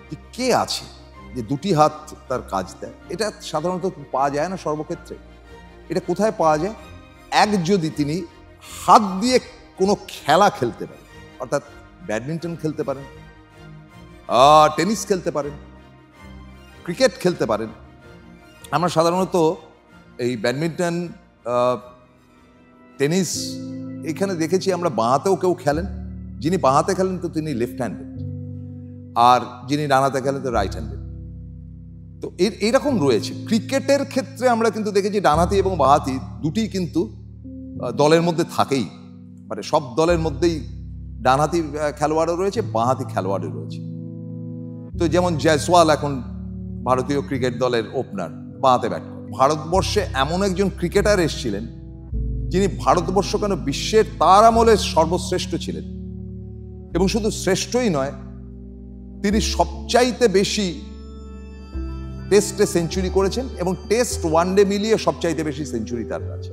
যে কে আছে যে দুটি হাত তার কাজ দেয়। এটা সাধারণত পাওয়া যায় না সর্বক্ষেত্রে। এটা কোথায় পাওয়া যায়? যদি তিনি হাত দিয়ে কোনো খেলা খেলতে পারেন, অর্থাৎ ব্যাডমিন্টন খেলতে পারেন, টেনিস খেলতে পারেন, ক্রিকেট খেলতে পারেন। আমরা সাধারণত এই ব্যাডমিন্টন, টেনিস এখানে দেখেছি আমরা বাঁহাতেও কেউ খেলেন। যিনি বাঁহাতে খেলেন তো তিনি লেফট হ্যান্ডেড, আর যিনি ডানাতে খেলেন তো রাইট হ্যান্ডেড। তো এইরকম রয়েছে। ক্রিকেটের ক্ষেত্রে আমরা কিন্তু দেখেছি ডানহাতি এবং বাঁহাতি দুটি কিন্তু দলের মধ্যে থাকেই, মানে সব দলের মধ্যেই ডানহাতি খেলোয়াড়ও রয়েছে, বাঁহাতি খেলোয়াড়ও রয়েছে। তো যেমন জয়সওয়াল এখন ভারতীয় ক্রিকেট দলের ওপেনার, বাঁহাতে ব্যাট করেন। ভারতবর্ষে এমন একজন ক্রিকেটার এসেছিলেন যিনি ভারতবর্ষ কেন বিশ্বের তার আমলে সর্বশ্রেষ্ঠ ছিলেন, এবং শুধু শ্রেষ্ঠই নয়, তিনি সবচাইতে বেশি টেস্টে সেঞ্চুরি করেছেন এবং টেস্ট ওয়ানডে মিলিয়ে সবচাইতে বেশি সেঞ্চুরি তার কাছে।